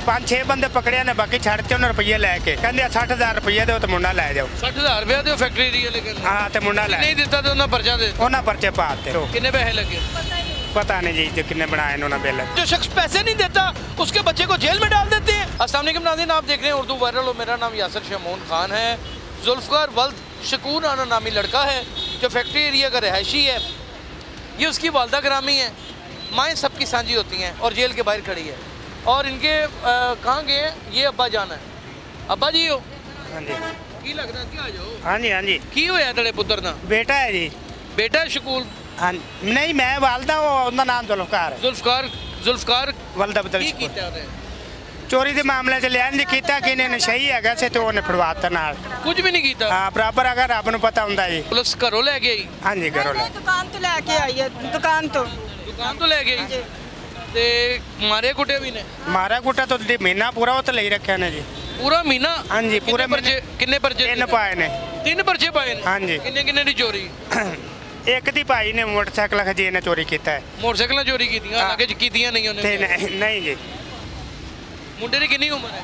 5-6 ਬੰਦੇ ਪਕੜਿਆ ਨੇ, ਬਾਕੀ ਛੱਡ ਤੇ ਉਹਨਾਂ ਰੁਪਈਏ ਲੈ ਕੇ ਕਹਿੰਦੇ 60,000 ਰੁਪਈਏ ਦਿਓ ਤੇ ਮੁੰਡਾ ਲੈ ਜਾਓ। 60,000 ਰੁਪਏ ਦਿਓ ਫੈਕਟਰੀ ਏਰੀਆ ਲੇਕਿਨ ਹਾਂ ਤੇ ਮੁੰਡਾ ਲੈ ਨਹੀਂ ਦਿੱਤਾ ਤੇ ਉਹਨਾਂ ਪਰਚਾ ਦੇ ਉਹਨਾਂ ਪਰਚੇ ਪਾਤੇ। कितने पैसे लगे? पता नहीं जी जो कितने बनाए इन्होंने बिल। जो शख्स पैसे नहीं देता उसके बच्चे को जेल में डाल देते हैं। अस्सलाम वालेकुम नाज़रीन, आप देख रहे हैं उर्दू वायरल और मेरा नाम यासिर शमून खान है। जुल्फ़कार वल्द शकूर आना नामी लड़का है जो फैक्ट्री एरिया का रहायशी है। ये उसकी वालदा ग्रामी है, माएँ सबकी साझी होती हैं और जेल के बाहर खड़ी है। और इनके कहाँ गए हैं? ये अब्बा जाना है। अब्बा जी हो हाँ जी की लगता है क्या जाओ हाँ जी हाँ जी की होया तेरे पुत्र दा? बेटा है जी। बेटा है शकूर? हाँ नहीं मैं वालदा वो उनका नाम जुल्फ़कार है। जुल्फ़कार वल्द अब्दुल की शकूर। कीता ਉਹਨੇ? चोरी के मामले च लिया नहीं किया कि इन्हें सही है से तो उन्हें फड़वाता नाल। ਕੁਝ ਵੀ ਨਹੀਂ ਕੀਤਾ। हाँ बराबर अगर रब नूं पता हुंदा जी। ਪੁਲਿਸ ਘਰੋਂ ਲੈ ਕੇ ਆਈ? हाँ जी करो ले। ਦੁਕਾਨ ਤੋਂ ਲੈ ਕੇ ਆਈ ਹੈ, ਦੁਕਾਨ ਤੋਂ। ਦੁਕਾਨ ਤੋਂ ਲੈ ਕੇ ਆਈ ਤੇ ਮਾਰੇ ਕੁੱਟੇ ਵੀ ਨੇ? मारा गुटा तो महीना पूरा वो तो ले रखे ने जी। ਪੂਰਾ ਮਹੀਨਾ? हाँ जी पूरे ਪਰਚੇ ਕਿੰਨੇ ਪਰਚੇ? 3 पाए ने। 3 ਪਰਚੇ ਪਾਏ ਨੇ? हाँ जी ਕਿੰਨੇ ਕਿੰਨੇ ਦੀ ਚੋਰੀ? एक दी भाई ने मोटरसाइकिल खजी ने चोरी किया है ਮੋਟਰਸਾਈਕਲਾਂ ਚੋਰੀ ਕੀਤੀਆਂ? ਹਾਂ। ਅੱਗੇ ਕੀਤੀਆਂ ਨਹੀਂ ਉਹਨੇ? ते नहीं जी ਮੁੰਡੇ ਦੀ ਕਿੰਨੀ ਉਮਰ ਹੈ?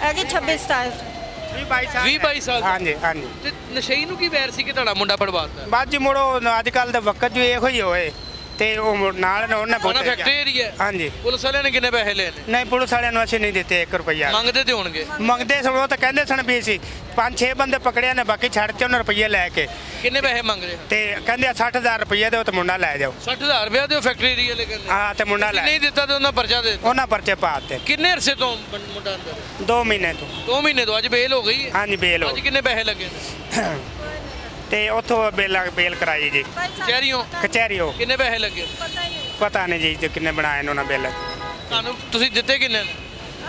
ਹੈਗੀ 26 27। 20-22 ਸਾਲ ਦਾ। हाँ जी हाँ जी ਤੇ ਨਸ਼ਈ ਨੂੰ ਕੀ ਵੈਰ ਸੀ ਕਿ ਤੁਹਾਡਾ ਮੁੰਡਾ ਪੜਵਾਤਾ? ਬਾਅਦ ਜੀ ਮੁੜੋ ਅੱਜ ਕੱਲ ਦੇ ਵਕਤ ਜੋ ਇਹੋ ਹੀ ਹੋਏ ਤੇ ਉਹ ਨਾਲ ਨਾ ਉਹਨੇ ਉਹਨਾਂ ਫੈਕਟਰੀ ਏਰੀਆ? हाँ जी ਪੁਲਿਸ ਵਾਲਿਆਂ ਨੇ ਕਿੰਨੇ ਪੈਸੇ ਲਏ ਨੇ? ਨਹੀਂ ਪੁਲਿਸ ਵਾਲਿਆਂ ਨੂੰ ਅਸੀਂ ਨਹੀਂ ਦਿੱਤੇ 1 ਰੁਪਈਆ। ਮੰਗਦੇ ਤੇ ਹੋਣਗੇ। ਮੰਗਦੇ ਸਨ ਉਹ ਤਾਂ ਕਹਿੰਦੇ ਸਨ ਵੀ ਅਸੀਂ 5-6 ਬੰਦੇ ਪਕੜਿਆ ਨੇ, ਬਾਕੀ ਛੱਡ ਤੇ ਉਹਨਾਂ ਰੁਪਈਏ ਲੈ ਕੇ ਕਿੰਨੇ ਪੈਸੇ ਮੰਗ ਰਹੇ? ਤੇ ਕਹਿੰਦੇ 60,000 ਰੁਪਈਏ ਦਿਓ ਤੇ ਮੁੰਡਾ ਲੈ ਜਾਓ। 60,000 ਰੁਪਏ ਦਿਓ ਫੈਕਟਰੀ ਏਰੀਆ ਲੇਕਿਨ ਹਾਂ ਤੇ ਮੁੰਡਾ ਲੈ ਨਹੀਂ ਦਿੱਤਾ ਤੇ ਉਹਨਾਂ ਪਰਚਾ ਦੇ ਦਿੱਤਾ। ਉਹਨਾਂ ਪਰਚੇ ਪਾਤੇ। ਕਿੰਨੇ ਅਰਸੇ ਤੋਂ ਮੁੰਡਾ ਅੰਦਰ? 2 ਮਹੀਨੇ ਤੋਂ। 2 ਮਹੀਨੇ ਤੋਂ। ਅੱਜ ਬੇਲ ਹੋ ਗਈ ਹੈ? ਹਾਂਜੀ ਬੇਲ ਹੋ ਅੱਜ ਕਿੰਨੇ ਪੈਸੇ ਲੱਗੇ ਨੇ? ਤੇ ਉੱਥੋਂ ਬੇਲ ਕਰਾਈ ਜੀ ਕਚਹਿਰੀਓਂ? ਕਚਹਿਰੀ ਹੋ। ਕਿੰਨੇ ਪੈਸੇ ਲੱਗੇ? ਪਤਾ ਨਹੀਂ ਜੀ ਜੋ ਕਿੰਨੇ ਬਣਾਏ ਨੇ ਉਹਨਾਂ ਬਿੱਲ। ਤੁਹਾਨੂੰ ਤੁਸੀਂ ਦਿੱਤੇ ਕਿੰਨੇ ਨੇ?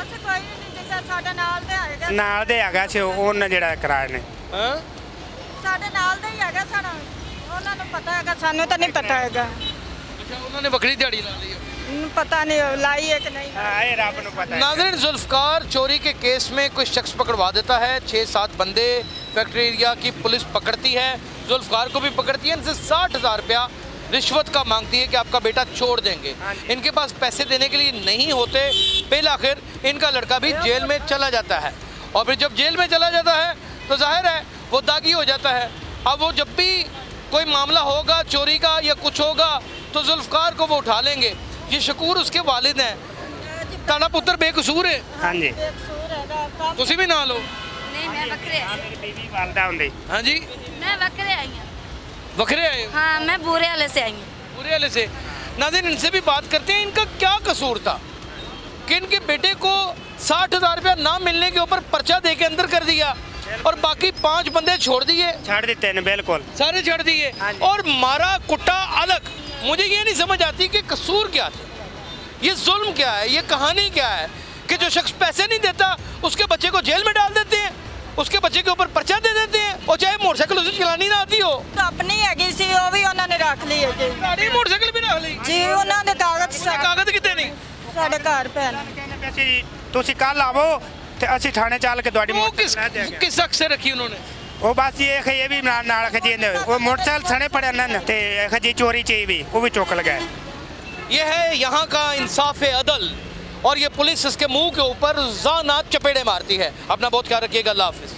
ਅੱਛਾ ਕੋਈ ਨਹੀਂ ਦਿੱਤਾ, ਸਾਡੇ ਨਾਲ ਦੇ ਆਏਗਾ, ਨਾਲ ਦੇ ਹੈਗਾ ਸੀ ਉਹਨਾਂ ਜਿਹੜਾ ਕਿਰਾਏ ਨੇ। ਹਾਂ ਸਾਡੇ ਨਾਲ ਦਾ ਹੀ ਹੈਗਾ ਸਾਡਾ, ਉਹਨਾਂ ਨੂੰ ਪਤਾ ਹੈਗਾ, ਸਾਨੂੰ ਤਾਂ ਨਹੀਂ ਪਤਾ ਹੈਗਾ। ਅੱਛਾ ਉਹਨਾਂ ਨੇ ਵੱਖਰੀ ਦਿਹਾੜੀ ਲਾ ਲਈ ਹੈ। पता नहीं लाई है कि नहीं। ਹਾਂ ਇਹ ਰੱਬ ਨੂੰ ਪਤਾ ਹੈ। नाज़रीन, जुल्फ़कार चोरी के केस में कोई शख्स पकड़वा देता है। 6-7 बंदे फैक्ट्री एरिया की पुलिस पकड़ती है, जुल्फ़कार को भी पकड़ती है, इनसे 60,000 रुपया रिश्वत का मांगती है कि आपका बेटा छोड़ देंगे। इनके पास पैसे देने के लिए नहीं होते, फिर आखिर इनका लड़का भी जेल में चला जाता है। और फिर जब जेल में चला जाता है तो जाहिर है वो दागी हो जाता है। अब वो जब भी कोई मामला होगा चोरी का या कुछ होगा तो जुल्फ़कार को वो उठा लेंगे। ये शकूर उसके वालिद हैं। ताना पुत्र बेकसूर है। हाँ जी बेकसूर हैगा, काम तुसी भी ना लो। नहीं मैं बकरे आई ਮੇਰੀ ਬੀਵੀ ਵਾਲਦਾ ਹੁੰਦੀ। हाँ जी मैं बकरे आई हूँ। बकरे आए हो? हाँ मैं बूरे वाले से आई हूँ। बुरे वाले से। नाज़रीन, इनसे भी बात करते हैं, इनका क्या कसूर था कि इनके बेटे को 60,000 रुपया ना मिलने के ऊपर पर्चा दे के अंदर कर दिया और बाकी 5 बंदे छोड़ दिए, ਛੱਡ ਦਿੱਤੇ ਨੇ ਬਿਲਕੁਲ। सारे छोड़ दिए हाँ जी। और मारा कुटा अलग। मुझे ये नहीं समझ आती कि कसूर क्या था, ये जुल्म क्या है, ये कहानी क्या है कि जो शख्स पैसे नहीं देता उसके बच्चे को जेल में डाल देते हैं, उसके बच्चे के ऊपर पर्चा दे देते हैं, और चाहे मोटरसाइकिल उसे चलानी ना आती हो। ਤਾਂ ਆਪਣੀ ਹੈਗੀ ਸੀ, ਉਹ ਵੀ ਉਹਨਾਂ ਨੇ ਰੱਖ ਲਈ ਹੈ ਜੀ। गाड़ी मोटरसाइकिल भी ना ली। ਜੀ ਉਹਨਾਂ ਦੇ ਕਾਗਜ਼ उसके कागज कितने नहीं? ਸਾਡੇ ਘਰ ਪੈਣ। ਕਹਿੰਦੇ ਵੀ ਅਸੀਂ ਤੁਸੀਂ ਕੱਲ ਆਵੋ ਤੇ ਅਸੀਂ ਥਾਣੇ ਚੱਲ ਕੇ ਤੁਹਾਡੀ वो ਮੋਟਰਸਾਈਕਲ ਲੈ किस ਜਾਵਾਂਗੇ। किस हक से रखी उन्होंने? ਉਹ ਬਸ ਇਹ ਖੇ ਵੀ ਨਾਲ ਖਜੀ ਨੇ ਉਹ ਮੋਟਰਸਾਈਕਲ ਸਣੇ ਪੜਿਆ ਨੇ ਤੇ ਖਜੀ ਚੋਰੀ ਚ ਵੀ ਉਹ ਵੀ ਚੁੱਕ ਲਗਾਏ। ये है यहाँ का इंसाफ अदल, और ये पुलिस इसके मुंह के ऊपर ज़ाना चपेड़े मारती है। अपना बहुत ख्याल रखिएगा। अल्लाह हाफिज़।